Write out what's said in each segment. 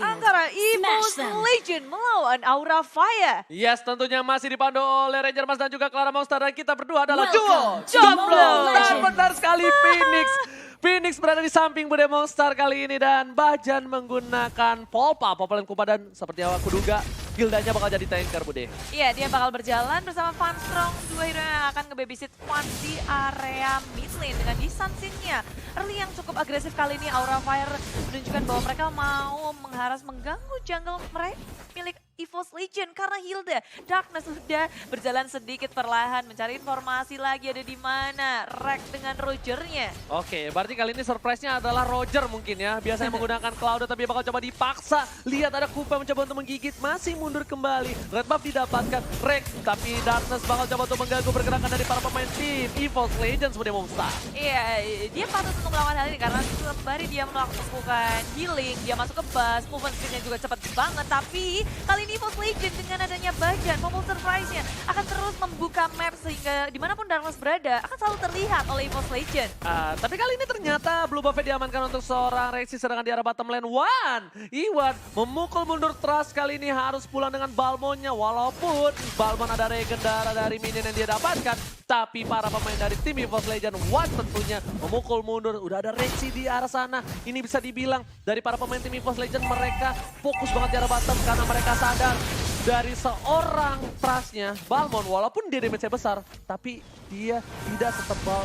antara EVOS Legion melawan Aura Fire. Yes, tentunya masih dipandu oleh Ranger Mas dan juga Clara Monster. Dan kita berdua adalah Welcome duo to Jomblo. Mobile Dan Legends. benar sekali Phoenix. Phoenix berada di samping Bude Monster kali ini. Dan Bajan menggunakan Polpa, Popolen Kupa. Dan seperti yang aku duga, gildanya bakal jadi tanker Bude. Iya, dia bakal berjalan bersama Funstrong, dua hero yang akan nge-babysit Fun di area mid lane dengan distansinya. Early yang cukup agresif kali ini, Aura Fire menunjukkan bahwa mereka mau mengganggu jungle mereka milik EVOS Legion karena Hilda. Darkness sudah berjalan sedikit perlahan mencari informasi lagi ada di mana. Rek dengan Rogernya. Oke, berarti kali ini surprise-nya adalah Roger mungkin ya. Biasanya menggunakan Cloud tapi bakal coba dipaksa. Lihat ada Kupa mencoba untuk menggigit, masih mundur kembali. Red buff didapatkan, Rek. Tapi Darkness bakal coba untuk mengganggu pergerakan dari para pemain tim EVOS Legends Bude Monster. Iya, dia patut untuk melakukan hal ini karena sembari dia melakukan healing, dia masuk ke bus, movement speed-nya juga cepat banget. Tapi kali ini EVOS Legion dengan adanya Bajan, momen surprise-nya akan terus membuka map sehingga dimanapun Darkness berada akan selalu terlihat oleh EVOS Legion. Tapi kali ini ternyata Blue Buff-nya diamankan untuk seorang Rexy, sedangkan di arah bottom lane Iwan memukul mundur Trust kali ini harus pulang dengan Balmonnya. Walaupun Balmon ada legendara dari minion yang dia dapatkan, tapi para pemain dari tim EVOS Legend tentunya memukul mundur. Udah ada Rexy di arah sana. Ini bisa dibilang dari para pemain tim EVOS Legend mereka fokus banget di arah bottom karena mereka sadar dari seorang Trustnya Balmon walaupun dia damage-nya besar, tapi dia tidak setebal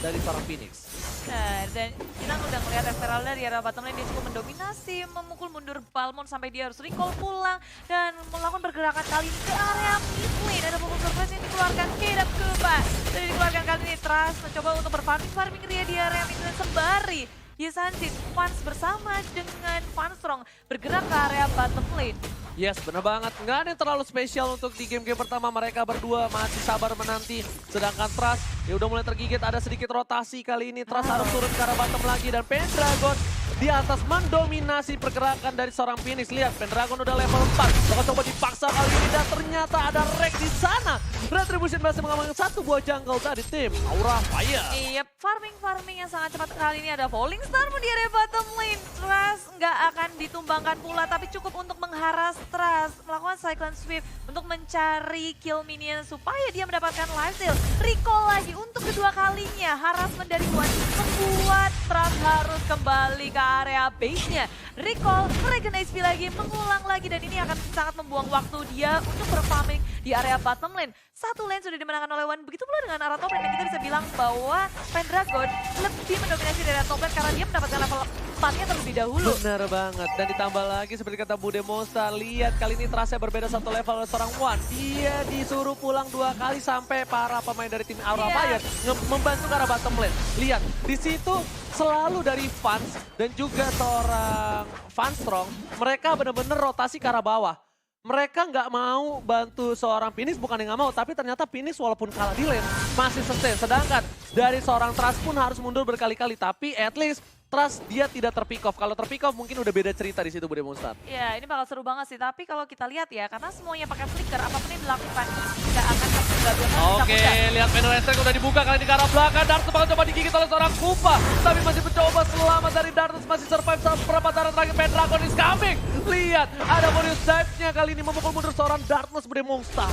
dari seorang Phoenix. Nah, dan kita udah melihat Esmeralda di arah bottom lane dia cukup mendominasi, memukul mundur Balmon sampai dia harus recall pulang dan melakukan pergerakan kali ini ke area mid lane. Ada momen surprise yang dikeluarkan Kedap Kupa. Dan dikeluarkan kali ini Trust mencoba untuk berfarming ria di area mid lane sembari Yesanjit Fans bersama dengan Funstrong bergerak ke area bottom lane. Yes, bener banget. Nggak ada yang terlalu spesial untuk di game-game pertama. Mereka berdua masih sabar menanti. Sedangkan Trust ya udah mulai tergigit. Ada sedikit rotasi kali ini. Trust harus turun ke arah bottom lagi. Dan Pendragon di atas mendominasi pergerakan dari seorang Phoenix. Lihat, Pendragon udah level 4. Bakal coba dipaksa kali ini. Dan ternyata ada Rek di sana. Retribution berhasil mengamankan satu buah jungle dari tim Aura Fire. Iya, farming yang sangat cepat kali ini ada Falling Star di area bottom lane. Trust nggak akan ditumbangkan pula, tapi cukup untuk mengharas Trust. Melakukan Cyclone Sweep untuk mencari kill minion supaya dia mendapatkan lifesteal. Recall lagi untuk kedua kalinya. Harassment dari Wan membuat Trust harus kembali ke area base-nya. Recall, Regen HP lagi, mengulang lagi. Dan ini akan sangat membuang waktu dia untuk berfarming di area bottom lane. Satu lane sudah dimenangkan oleh Wan. Begitu pula dengan arah top lane. Dan kita bisa bilang bahwa Pendragon lebih mendominasi dari top lane karena dia mendapatkan level 4-nya terlebih dahulu. Benar banget. Dan ditambah lagi seperti kata Bude Monster. Lihat kali ini Trustnya berbeda satu level oleh seorang Wan. Dia disuruh pulang 2 kali sampai para pemain dari tim Aura Fire membantu ke arah bottom lane. Lihat, di situ selalu dari Fans dan juga seorang Funstrong. Mereka benar-benar rotasi ke arah bawah. Mereka nggak mau bantu seorang Phoenix, bukan yang nggak mau, tapi ternyata Phoenix walaupun kalah di lane masih sustain. Sedangkan dari seorang Trust pun harus mundur berkali-kali, tapi at least Trust dia tidak terpick off. Kalau terpick off mungkin udah beda cerita di situ Bude Monster. Ya, ini bakal seru banget sih. Tapi kalau kita lihat ya, karena semuanya pakai flicker, apapun yang dilakukan nggak akan Oke, lihat panel Estrek udah dibuka kali ini ke arah belakang. Darkness bakal coba digigit oleh seorang Kupa. Tapi masih mencoba selamat dari Darkness, masih survive sampai perempatan terakhir. Pendragon is coming. Lihat, ada bonus dive-nya kali ini memukul mundur seorang Darkness Bude Monster.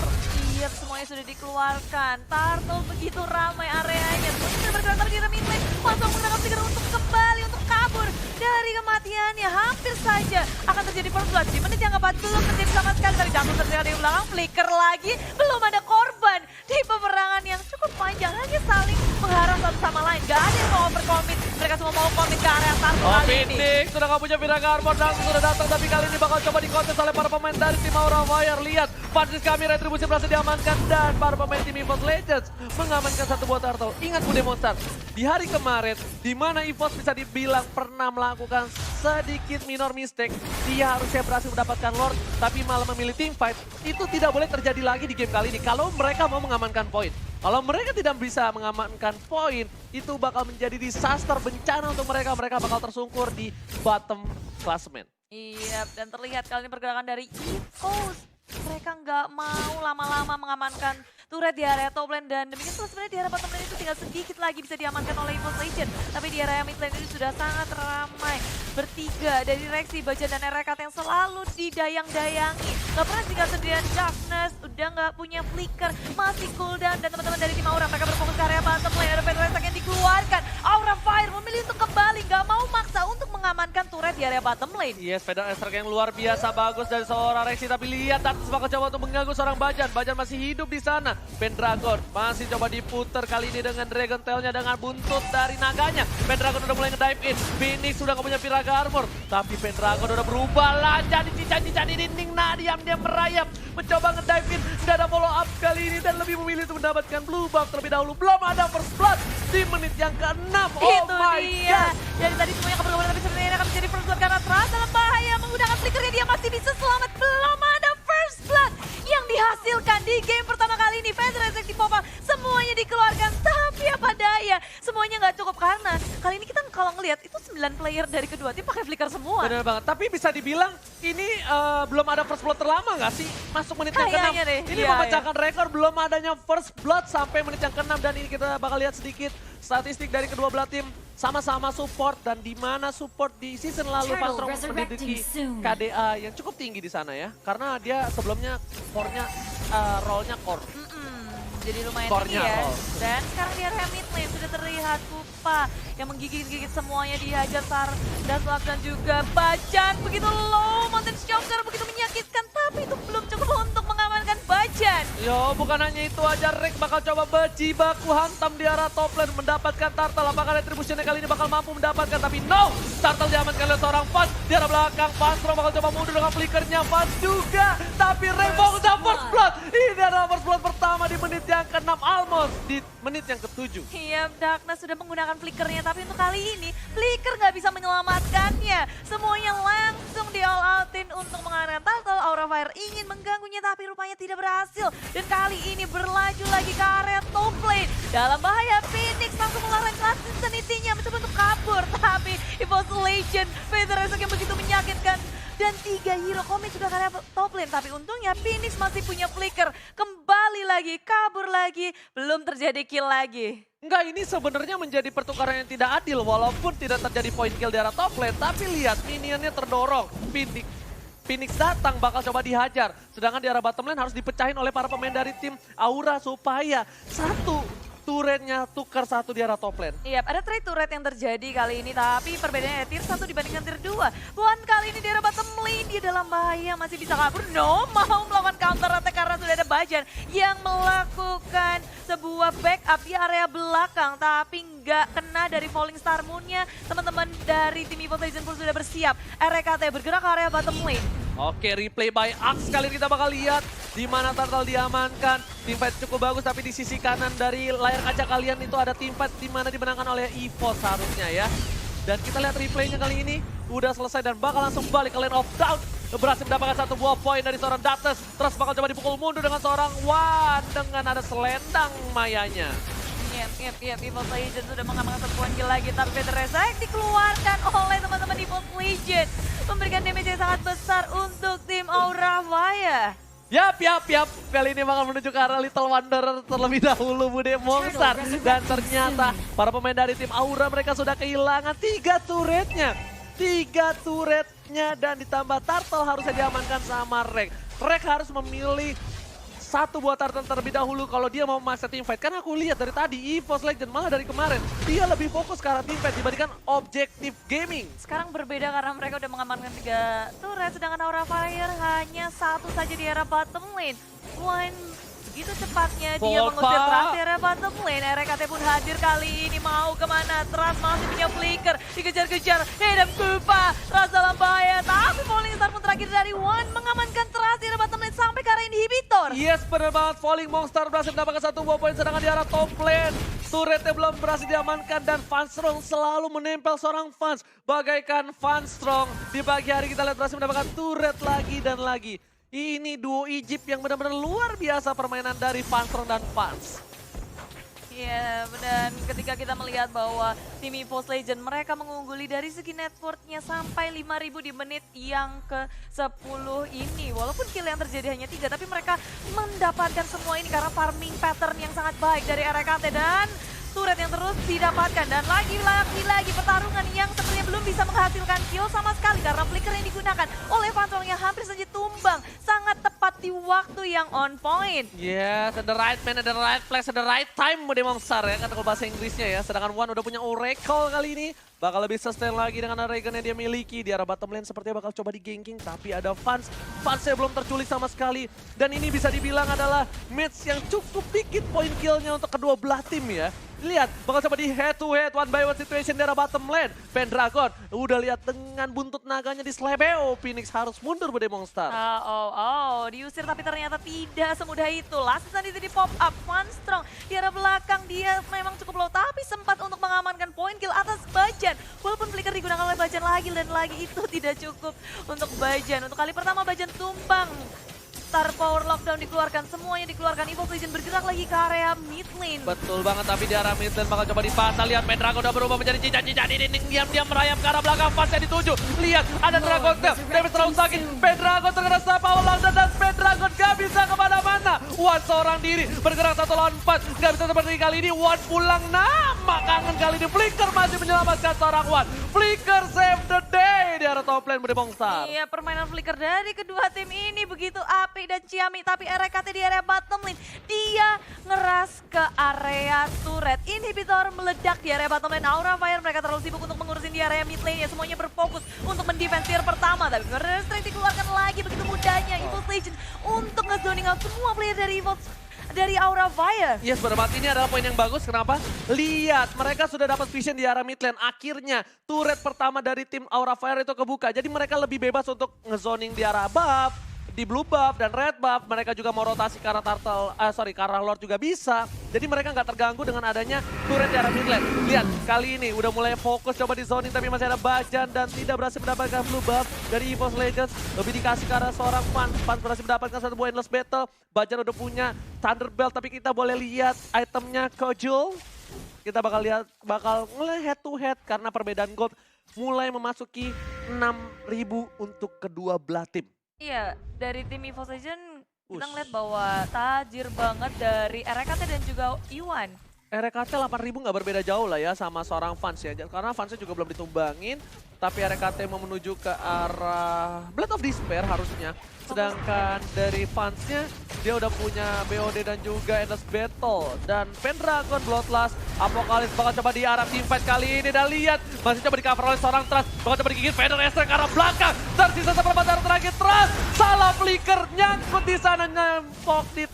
Iya, semuanya sudah dikeluarkan. Turtle begitu ramai areanya. Terus bergerak lagi di mid lane. Langsung menangkap Trigger untuk kembali, untuk kabur dari kematiannya. Hampir saja akan terjadi first blood. Di menit yang keempat belum terjadi sama sekali. Tapi jatuh terjadi di belakang. Flicker lagi. Belum ada korban di peperangan yang cukup panjang. Hanya saling mengharap satu sama lain. Gak ada yang mau overcommit. Mereka semua mau commit ke area Turtle kali ini. Phoenix sudah gak punya Viranga Armor. Darkness sudah datang. Tapi kali ini bakal coba dikontes oleh para pemain dari tim Aura Fire. Lihat, Francis kami retribusi berhasil diamankan. Dan para pemain tim EVOS Legends mengamankan satu buah turtle. Ingat Bude Monster, di hari kemarin di mana EVOS bisa dibilang pernah melakukan sedikit minor mistake. Dia harusnya berhasil mendapatkan Lord, tapi malah memilih team fight. Itu tidak boleh terjadi lagi di game kali ini kalau mereka mau mengamankan poin. Kalau mereka tidak bisa mengamankan poin, itu bakal menjadi disaster, bencana untuk mereka. Mereka bakal tersungkur di bottom classement. Iya, dan terlihat kali ini pergerakan dari EVOS Mereka nggak mau lama-lama mengamankan turret di area top lane dan demikian pula sebenarnya di area bottom lane itu tinggal sedikit lagi bisa diamankan oleh EVOS Legend. Tapi di area mid lane ini sudah sangat ramai. Bertiga dari Rexy, Bajan dan RKT yang selalu didayang-dayangi. Gak pernah tinggal sendirian. Darkness udah nggak punya flicker, masih cooldown dan teman-teman dari tim Aura mereka berfokus ke area bottom lane. Ada Fenrezak yang dikeluarkan. Aura Fire memilih untuk kembali, nggak mau maksa untuk mengamankan turret di area bottom lane. Yes, pedang Estrek yang luar biasa bagus dari seorang Rexy. Tapi lihat Darkness bakal coba untuk mengganggu seorang Bajan. Bajan masih hidup di sana. Pendragon masih coba diputer kali ini dengan Dragon Tail-nya dengan buntut dari naganya. Pendragon udah mulai nge-dive in. Phoenix sudah gak punya Piraga Armor. Tapi Pendragon udah berubah lah. Jadi cincang-cincang di dinding. Nah, diam-diam merayap. Mencoba nge-dive in. Gak ada follow up kali ini. Dan lebih memilih untuk mendapatkan blue buff terlebih dahulu. Belum ada first blood di menit yang ke-6. Oh Itu my dia. god. Dari tadi semuanya keberuntungan tapi sebenarnya akan menjadi first blood karena Tras dalam bahaya. Menggunakan flickernya dia masih bisa selamat. Belum ada first blood yang dihasilkan di game pertama kali ini. Fenrezak di pop up. Semuanya dikeluarkan. Tapi apa daya. Semuanya nggak cukup karena kali ini kita kalau ngelihat itu 9 player dari kedua tim pakai flicker semua. Benar banget. Tapi bisa dibilang ini belum ada first blood terlama nggak sih? Masuk menit yang Kayaknya ke-6. deh, Ini iya, memecahkan rekor belum adanya first blood sampai menit yang ke-6. Dan ini kita bakal lihat sedikit statistik dari kedua belah tim. Sama-sama support dan di mana support di season lalu Fanstrong menduduki KDA yang cukup tinggi di sana ya. Karena dia sebelumnya core-nya, role-nya core. Jadi lumayan Core-nya tinggi ya. roll. Dan sekarang di area mid lane sudah terlihat Kupa yang menggigit-gigit semuanya, dihajar Sar dan Slug dan juga Bajan. Begitu low, Mountain Shocker begitu menyakitkan tapi itu belum cukup untuk mengamankan Bajan. Yo, bukan hanya itu aja, Rex bakal coba berjibaku hantam di arah top lane mendapatkan Turtle. Apakah retributionnya kali ini bakal mampu mendapatkan? Tapi no! Turtle diamankan oleh seorang Fans di arah belakang. Fanstrong bakal coba mundur dengan flickernya. Fans juga, tapi Revo udah first blood. Ini adalah first blood pertama di menit yang ke-6, almost di menit yang ke-7. Iya, Darkness sudah menggunakan flickernya tapi untuk kali ini flicker nggak bisa menyelamatkannya. Semuanya langsung di all outin untuk mengalahkan Turtle. Aura Fire ingin mengganggunya tapi rupanya tidak berhasil. Dan kali ini berlaju lagi ke area top lane. Dalam bahaya, Phoenix langsung mengeluarkan Class Insanity-nya mencoba untuk kabur. Tapi EVOS Legend, Fenrezak yang begitu menyakitkan. Dan 3 hero komit sudah ke area top lane. Tapi untungnya Phoenix masih punya flicker. Kembali lagi, kabur lagi, belum terjadi kill lagi. Enggak, ini sebenarnya menjadi pertukaran yang tidak adil. Walaupun tidak terjadi point kill di arah top lane. Tapi lihat, minionnya terdorong. Phoenix datang bakal coba dihajar. Sedangkan di arah bottom lane harus dipecahin oleh para pemain dari tim Aura supaya satu turretnya tukar satu di arah top lane. Iya, ada trade turret yang terjadi kali ini, tapi perbedaannya tier 1 dibandingkan tier 2. Buan kali ini di arah bottom lane, dia dalam bahaya, masih bisa kabur. No, mau melakukan counter attack karena sudah ada Bajan yang melakukan sebuah backup di area belakang, tapi nggak kena dari Falling Star Moon-nya. Teman-teman dari tim EVOS Legends pun sudah bersiap. RKT bergerak ke area bottom lane. Oke, replay by Axe kali ini kita bakal lihat di mana Turtle diamankan. Teamfight cukup bagus tapi di sisi kanan dari layar kaca kalian itu ada teamfight di mana dimenangkan oleh EVOS harusnya ya. Dan kita lihat replaynya kali ini udah selesai dan bakal langsung balik ke lane of down. Berhasil mendapatkan satu buah poin dari seorang Darkness. Terus bakal coba dipukul mundur dengan seorang Wan dengan ada selendang mayanya. Yep, EVOS Legends sudah mengamankan satu poin kill lagi, tapi Fenrezak dikeluarkan oleh teman-teman EVOS Legends. Memberikan damage yang sangat besar untuk tim Aura Fire. Yap. Kali ini bakal menuju ke arah Little Wanderer terlebih dahulu, Bude Monster. Dan ternyata para pemain dari tim Aura mereka sudah kehilangan 3 turretnya. 3 turretnya dan ditambah Turtle harusnya diamankan sama Rex. Rex harus memilih satu buat Turtle terlebih dahulu kalau dia mau memaksa teamfight. Karena aku lihat dari tadi EVOS Legend malah dari kemarin dia lebih fokus ke arah teamfight dibandingkan objektif gaming. Sekarang berbeda karena mereka udah mengamankan 3 turret, sedangkan Aura Fire hanya satu saja di area bottom lane. Begitu cepatnya dia Volta. mengusir Tras di area bottom lane. RKT pun hadir kali ini, mau kemana? Tras masih punya flicker, dikejar-kejar. Hedam Kupa, Tras dalam bahaya. Tapi Falling Star pun terakhir dari One mengamankan Tras di area bottom lane sampai ke area inhibitor. Yes, benar banget. Falling Monster berhasil mendapatkan satu buah poin sedangkan di arah top lane turretnya belum berhasil diamankan dan Fanstrong selalu menempel seorang Fans. Bagaikan Fanstrong di pagi hari kita lihat berhasil mendapatkan turret lagi dan lagi. Ini duo Egypt yang benar-benar luar biasa permainan dari Fanstrong dan Fans. Iya, dan ketika kita melihat bahwa tim EVOS Legend mereka mengungguli dari segi net worth-nya sampai 5.000 di menit yang ke-10 ini. Walaupun kill yang terjadi hanya 3, tapi mereka mendapatkan semua ini karena farming pattern yang sangat baik dari RKT dan turret yang terus didapatkan. Dan lagi pertarungan yang sepertinya belum bisa menghasilkan kill sama sekali karena flicker yang digunakan oleh Phantom yang hampir saja tumbang. Sangat tepat di waktu yang on point. Yes, at the right man, at the right place, at the right time Bude Monster ya, kata bahasa Inggrisnya ya. Sedangkan One udah punya Oracle kali ini. Bakal lebih sustain lagi dengan Regen yang dia miliki. Di arah bottom lane sepertinya bakal coba di ganking. Tapi ada Fans. Fansnya belum terculik sama sekali. Dan ini bisa dibilang adalah match yang cukup dikit poin killnya untuk kedua belah tim ya. Lihat, bakal coba di head to head, one by one situation di arah bottom lane. Pendragon udah lihat dengan buntut naganya di Slebeo. Phoenix harus mundur Bude Monster. Diusir tapi ternyata tidak semudah itu. Last tadi di pop up, Funstrong di arah belakang dia memang cukup low tapi sempat untuk mengamankan poin kill atas Bajan. Walaupun flicker digunakan oleh Bajan lagi dan lagi itu tidak cukup untuk Bajan. Untuk kali pertama Bajan tumbang. Star Power Lockdown dikeluarkan, semuanya dikeluarkan. EVOS Legend bergerak lagi ke area mid lane. Betul banget, tapi di arah mid lane bakal coba dipantau. Lihat Pendragon udah berubah menjadi cincang-cincang ini. Diam-diam merayap ke arah belakang, Fansnya dituju. Lihat, ada Dragon Tail, David terlalu sakit. Pendragon terkena Star Power Lockdown dan Pendragon gak bisa kemana-mana. One seorang diri, bergerak 1 lawan 4. Gak bisa seperti kali ini, One pulang nama. Kangen kali ini, Flicker masih menyelamatkan seorang One. Flicker save the day di arah top lane Bude Monster. Iya, permainan flicker dari kedua tim ini begitu api dan ciamik, tapi RKT di area bottom lane dia ngeras ke area turret. Inhibitor meledak di area bottom lane. Aura Fire mereka terlalu sibuk untuk mengurusin di area mid lane ya, semuanya berfokus untuk mendefense tier pertama, tapi Murder Strike dikeluarkan lagi begitu mudahnya EVOS Legend untuk nge-zoning out semua player dari EVOS dari Aura Fire. Yes, benar, ini adalah poin yang bagus. Kenapa? Lihat, mereka sudah dapat vision di arah mid lane. Akhirnya, turret pertama dari tim Aura Fire itu kebuka. Jadi mereka lebih bebas untuk ngezoning di arah buff, di blue buff dan red buff. Mereka juga mau rotasi ke arah ke arah Lord juga bisa. Jadi mereka nggak terganggu dengan adanya turret di arah mid lane. Lihat, kali ini udah mulai fokus coba di zoning, tapi masih ada Bajan dan tidak berhasil mendapatkan blue buff dari EVOS Legends. Lebih dikasih ke arah seorang Fans. Fans berhasil mendapatkan satu buah endless battle. Bajan udah punya Thunder Belt, tapi kita boleh lihat itemnya Kojul. Kita bakal ngelihat head to head karena perbedaan gold mulai memasuki 6.000 untuk kedua belah tim. Iya, dari tim EVOS Legend kita ngeliat bahwa tajir banget dari RKT dan juga Iwan. RKT 8.000 nggak berbeda jauh lah ya sama seorang Fans ya. Karena Fansnya juga belum ditumbangin. Tapi RKT mau menuju ke arah Blade of Despair harusnya. Sedangkan dari Fansnya dia udah punya BOD dan juga Endless Battle. Dan Pendragon, Bloodlust, Apocalypse bakal coba di arah teamfight kali ini. Dan lihat, masih coba di cover oleh seorang Trust. Bakal coba digigit Vader Esther ke arah belakang. Tersisa seperempat darah terakhir Trust. Salah flicker, nyangkut di sana, nemplok di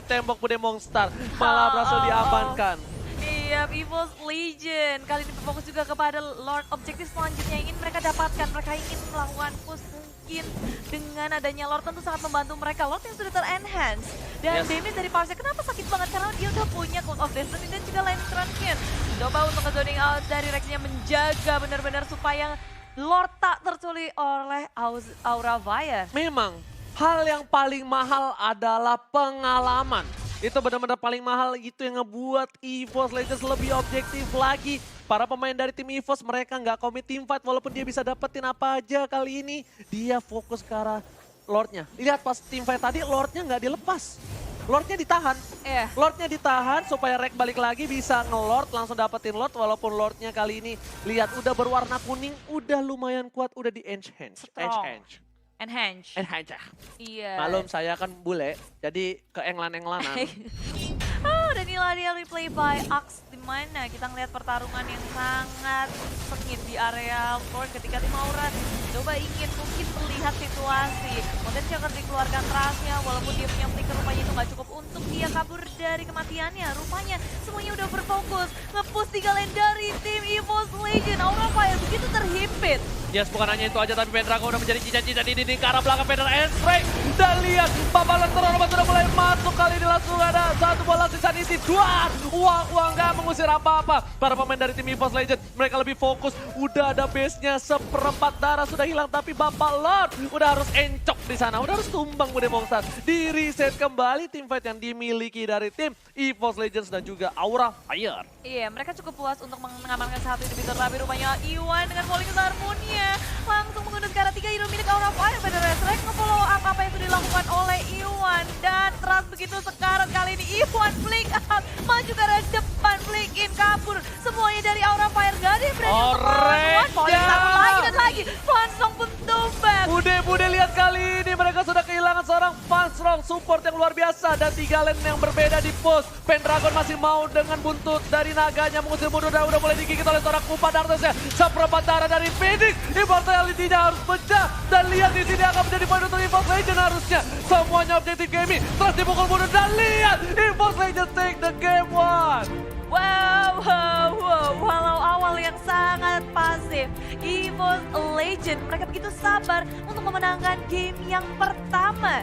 tembok Bude Monster. Malah berhasil diamankan. Iya, EVOS Legend kali ini berfokus juga kepada Lord. Objektif selanjutnya yang ingin mereka dapatkan. Mereka ingin melakukan push mungkin dengan adanya Lord tentu sangat membantu mereka. Lord yang sudah ter-enhance. Dan damage dari Parsnya kenapa sakit banget? Karena dia udah punya Code of Destiny dan juga Lance Transient. Coba untuk nge-zoning out dari Rex-nya menjaga benar-benar supaya Lord tak terculik oleh Aura Fire. Memang, hal yang paling mahal adalah pengalaman. Itu benar-benar paling mahal, itu yang ngebuat EVOS Legends lebih objektif lagi. Para pemain dari tim EVOS mereka nggak komit teamfight walaupun dia bisa dapetin apa aja kali ini. Dia fokus ke arah Lordnya. Lihat pas teamfight tadi Lordnya nggak dilepas. Lordnya ditahan. Lordnya ditahan supaya Rek balik lagi bisa nge-Lord, langsung dapetin Lord. Walaupun Lordnya kali ini lihat udah berwarna kuning, udah lumayan kuat, udah di enhance. Enhance. Iya. Malum saya kan bule, jadi keenglan-englanan. Dan inilah dia replay by Axe, di mana kita ngeliat pertarungan yang sangat sengit di area Lord ketika tim Aura coba ingin mungkin melihat situasi. Potensi akan dikeluarkan Trustnya, walaupun dia punya flicker rupanya itu nggak cukup untuk dia kabur dari kematiannya. Rupanya semuanya udah berfokus nge-push 3 lane dari tim EVOS Legend. Aura Fire begitu terhimpit. Yes, bukan hanya itu aja, tapi Pendragon udah menjadi cincang-cincang di dinding ke arah belakang Vader Esther. Dan lihat, papalan terorot sudah mulai masuk. Kali ini langsung ada satu bola sisa isi. Uang gak mengusir apa-apa. Para pemain dari tim EVOS Legend, mereka lebih fokus. Udah ada base-nya, seperempat darah sudah hilang. Tapi Bapak Lord udah harus encok di sana. Udah harus tumbang Bude Monster. Di reset kembali teamfight yang dimiliki dari tim EVOS Legends dan juga Aura Fire. Iya, mereka cukup puas untuk mengamankan satu inhibitor, tapi rupanya Iwan dengan Falling Star Moon-nya langsung mengunduh ke arah 3 hero milik Aura Fire. Pada Resrek nge-follow up apa yang sudah dilakukan oleh Iwan. Dan Trust begitu sekarat kali ini. Iwan flick out, maju ke arah depan, flick in, kabur. Semuanya dari Aura Fire, gak ada yang berani untuk melawan. Falling Star Moon lagi dan lagi. Fansong pun tumbang. Bude lihat kali ini mereka sudah kehilangan seorang Fansong support yang luar biasa. Dan 3 lane yang berbeda di post. Pendragon masih mau dengan buntut dari naganya mengusir mundur dan udah mulai digigit oleh seorang Kupa Darkness-nya. Seperempat darah dari Phoenix. Immortality-nya harus pecah. Dan lihat di sini akan menjadi poin untuk EVOS Legends harusnya. Semuanya objektif gaming. Terus dipukul mundur dan lihat EVOS Legends take the game one. Wow, walau awal yang sangat pasif, EVOS Legends mereka begitu sabar untuk memenangkan game yang pertama.